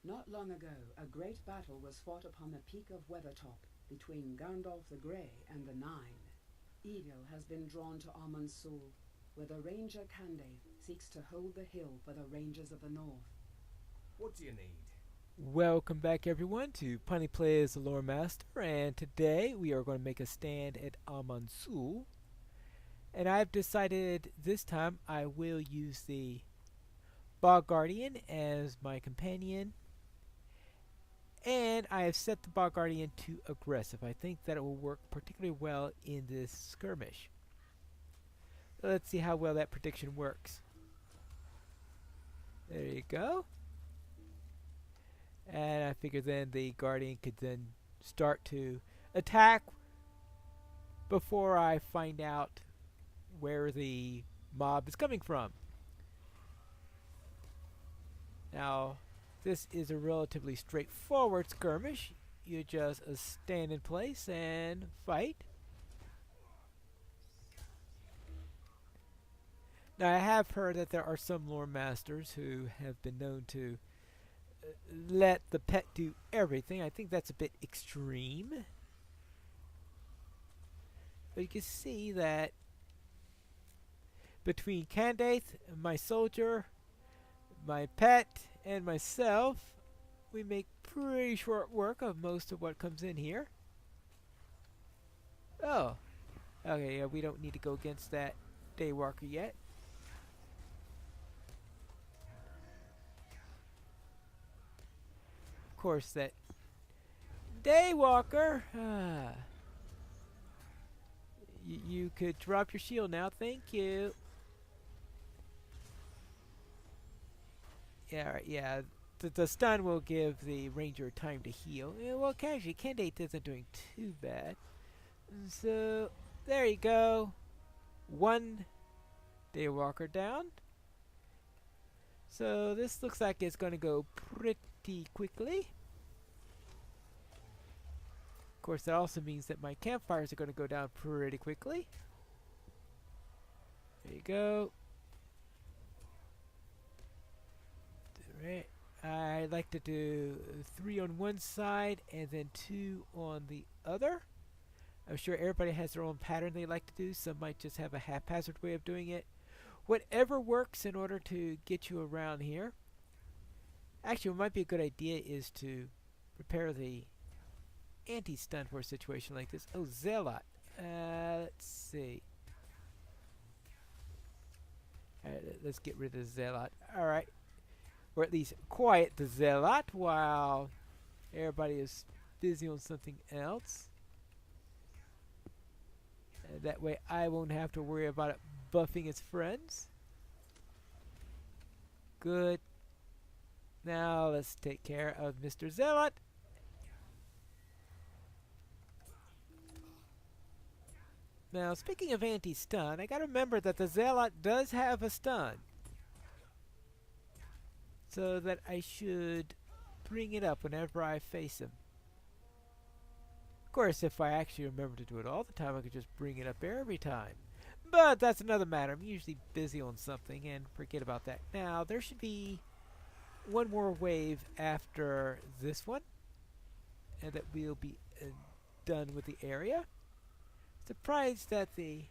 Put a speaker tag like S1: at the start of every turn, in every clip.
S1: Not long ago, a great battle was fought upon the peak of Weathertop between Gandalf the Grey and the Nine. Evil has been drawn to Amon's soul, where the Ranger Candaith seeks to hold the hill for the Rangers of the North.
S2: What do you need?
S3: Welcome back, everyone, to Punny Plays the Lore Master, and today we are going to make a stand at Amonsul. And I've decided this time I will use the Bog Guardian as my companion, and I have set the Bog Guardian to aggressive. I think that it will work particularly well in this skirmish. Let's see how well that prediction works. There you go. And I figure then the Guardian could then start to attack before I find out where the mob is coming from. Now, this is a relatively straightforward skirmish. You just stand in place and fight. Now, I have heard that there are some lore masters who have been known to let the pet do everything. I think that's a bit extreme. But you can see that between Candaith, my soldier, my pet, and myself, we make pretty short work of most of what comes in here. Oh. Okay, yeah, we don't need to go against that Daywalker yet. Of course, that Daywalker. You could drop your shield now. Thank you. Yeah, yeah. The stun will give the ranger time to heal. Yeah, well, actually, Candate isn't doing too bad. So, there you go. One Daywalker down. So, this looks like it's going to go pretty quickly. Of course, that also means that my campfires are going to go down pretty quickly. There you go. Alright. I like to do 3 on one side and then 2 on the other. I'm sure everybody has their own pattern they like to do. Some might just have a haphazard way of doing it. Whatever works in order to get you around here. Actually, what might be a good idea is to prepare the anti-stun for a situation like this. Oh, Zealot. Let's see. Let's get rid of Zealot. Alright. Or at least quiet the Zealot while everybody is busy on something else. That way I won't have to worry about it buffing its friends. Good. Now let's take care of Mr. Zealot. Now, speaking of anti-stun, I gotta remember that the Zealot does have a stun. So that I should bring it up whenever I face him. Of course, if I actually remember to do it all the time, I could just bring it up every time. But that's another matter. I'm usually busy on something and forget about that. Now, there should be one more wave after this one. And that we'll be done with the area. Surprised that the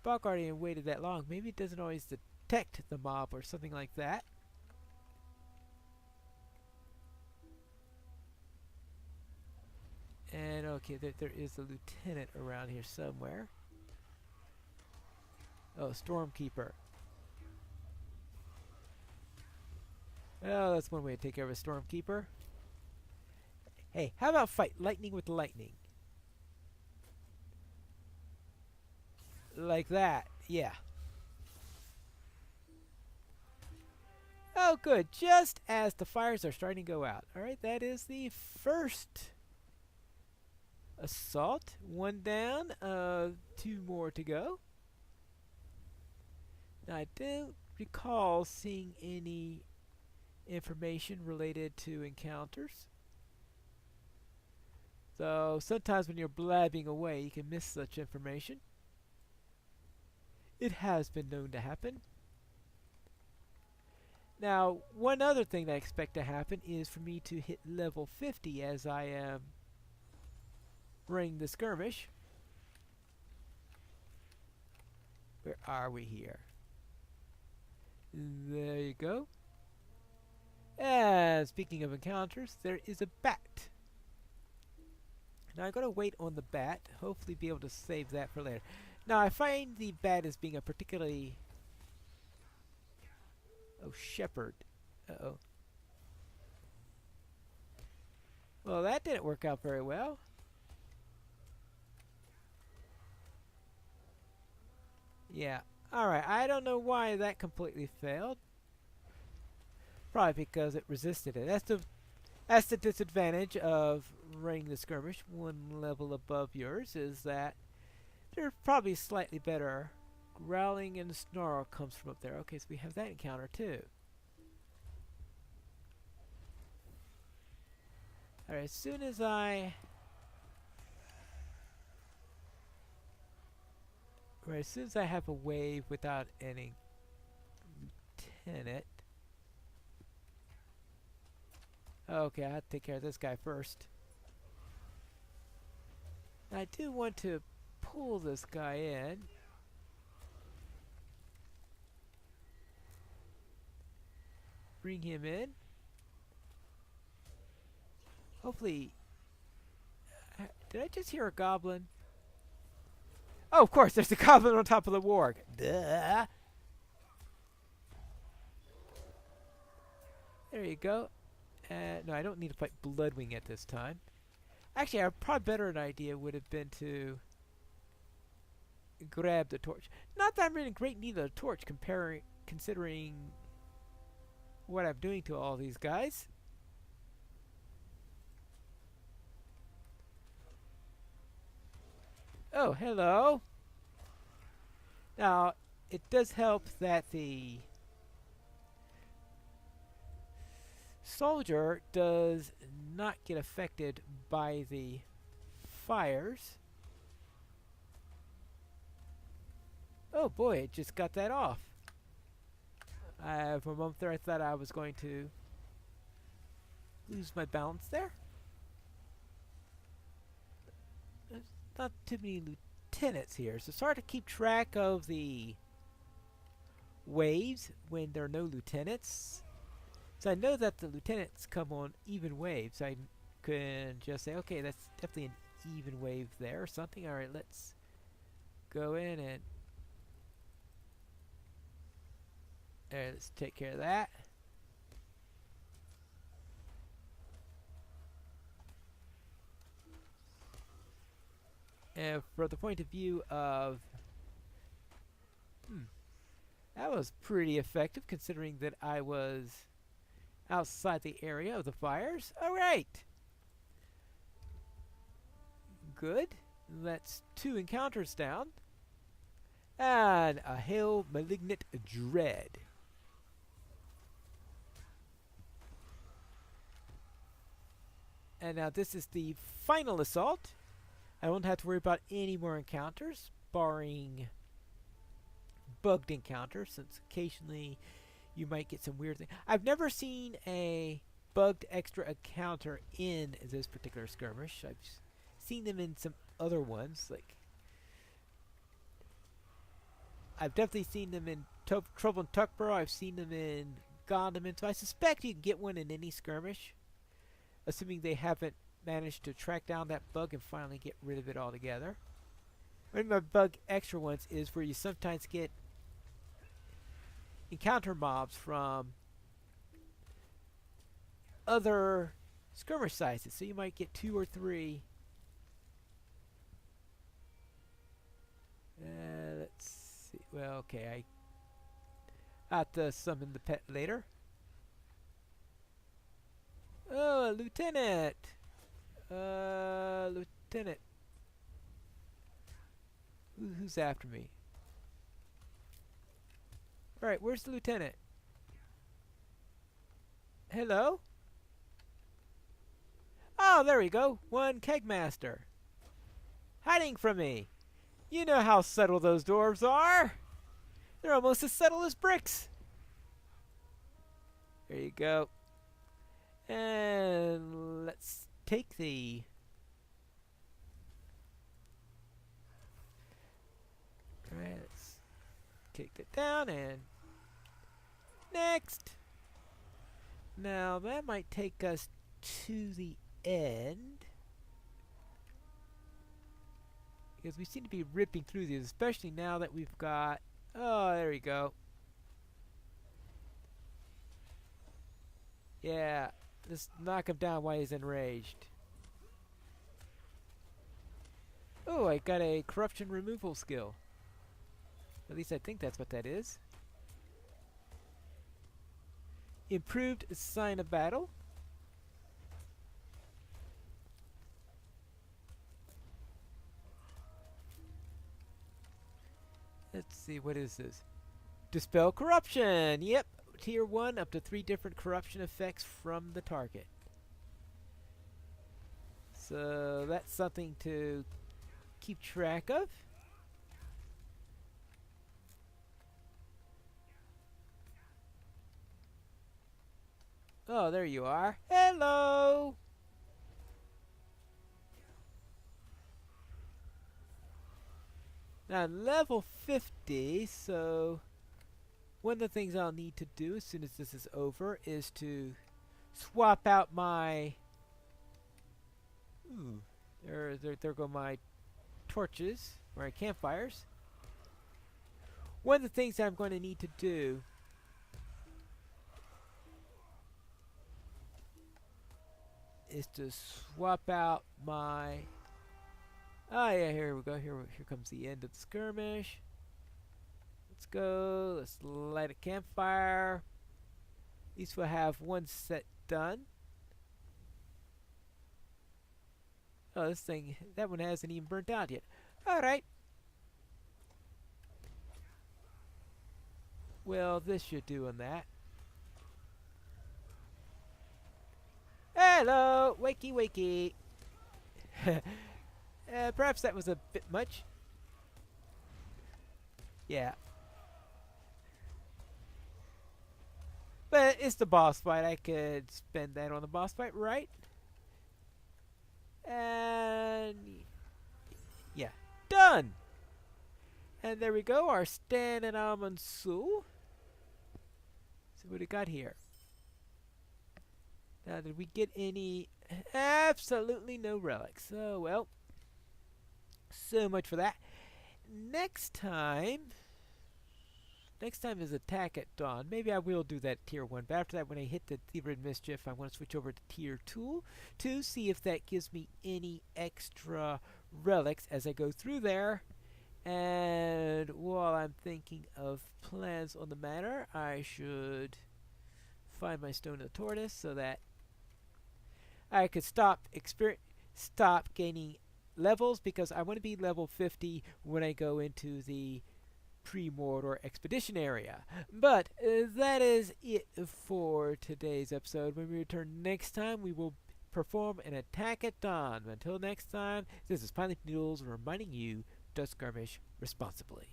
S3: Bog Guardian waited that long. Maybe it doesn't always detect the mob or something like that. And okay, there is a lieutenant around here somewhere. Oh, Stormkeeper. Well, that's one way to take care of a Stormkeeper. Hey, how about fight lightning with lightning? Like that, yeah. Oh, good. Just as the fires are starting to go out. Alright, that is the first assault. One down, 2 more to go. Now, I don't recall seeing any information related to encounters. So, sometimes when you're blabbing away, you can miss such information. It has been known to happen. Now, one other thing that I expect to happen is for me to hit level 50 as I am running the skirmish. Where are we here? There you go. And speaking of encounters, there is a bat. Now I'm going to wait on the bat, hopefully be able to save that for later. Now I find the bat as being a particularly... Oh, shepherd. Uh-oh. Well, that didn't work out very well. Yeah. Alright, I don't know why that completely failed. Probably because it resisted it. That's the disadvantage of running the skirmish one level above yours, is that they're probably slightly better. Growling and snarl comes from up there. Okay, so we have that encounter too. Alright, as soon as I have a wave without any lieutenant. Okay, I have to take care of this guy first. I do want to pull this guy in. Bring him in. Hopefully... did I just hear a goblin? Oh, of course, there's a goblin on top of the warg. Duh. There you go. No, I don't need to fight Bloodwing at this time. Actually, a probably better idea would have been to grab the torch. Not that I'm in great need of the torch, considering what I'm doing to all these guys. Oh, hello. Now, it does help that the soldier does not get affected by the fires. Oh boy, it just got that off. For a moment there I thought I was going to lose my balance there. There's not too many lieutenants here, so it's hard to keep track of the waves when there are no lieutenants. So I know that the lieutenants come on even waves. I can just say, okay, that's definitely an even wave there or something. Alright, let's go in and let's take care of that. And from the point of view of... that was pretty effective considering that I was outside the area of the fires. Alright! Good. That's 2 encounters down. And a Hail Malignant Dread. And now this is the final assault. I won't have to worry about any more encounters, barring bugged encounters, since occasionally you might get some weird things. I've never seen a bugged extra encounter in this particular skirmish. I've seen them in some other ones, like I've definitely seen them in Trouble in Tuckborough. I've seen them in Gondaman, so I suspect you can get one in any skirmish, assuming they haven't managed to track down that bug and finally get rid of it altogether. One of my bug extra ones is where you sometimes get encounter mobs from other skirmish sizes, so you might get 2 or 3. Let's see. Well, okay, I have to summon the pet later. Oh, a lieutenant! Lieutenant. Who's after me? Alright, where's the lieutenant? Hello? Oh, there we go. One kegmaster. Hiding from me. You know how subtle those dwarves are. They're almost as subtle as bricks. There you go. And let's take the... Alright, let's kick that down and... Next! Now, that might take us to the end. Because we seem to be ripping through these, especially now that we've got... Oh, there we go. Yeah, just knock him down while he's enraged. Oh, I got a corruption removal skill. At least I think that's what that is. Improved sign of battle. Let's see, what is this? Dispel corruption! Yep, tier 1, up to 3 different corruption effects from the target. So that's something to keep track of. Oh, there you are. Hello! Now, level 50, so one of the things I'll need to do as soon as this is over is to swap out my... Ooh, there go my torches, or my campfires. One of the things I'm going to need to do is to swap out my... Oh yeah, here we go. Here comes the end of the skirmish. Let's go. Let's light a campfire. At least we'll have one set done. Oh, this thing, that one hasn't even burnt out yet. Alright. Well, this should do on that. Hello! Wakey, wakey. Perhaps that was a bit much. Yeah. But it's the boss fight. I could spend that on the boss fight, right? And... yeah. Done! And there we go. Our Stan and Amon Sul. So what do we got here? Now, did we get any... Absolutely no relics. Oh, well. So much for that. Next time is Attack at Dawn. Maybe I will do that tier 1. But after that, when I hit the Thiever and Mischief, I want to switch over to tier 2 to see if that gives me any extra relics as I go through there. And while I'm thinking of plans on the matter, I should find my Stone of the Tortoise so that I could stop gaining levels, because I want to be level 50 when I go into the pre-Mordor expedition area. But that is it for today's episode. When we return next time, we will perform an Attack at Dawn. Until next time, this is Pineleaf Noodles reminding you to skirmish responsibly.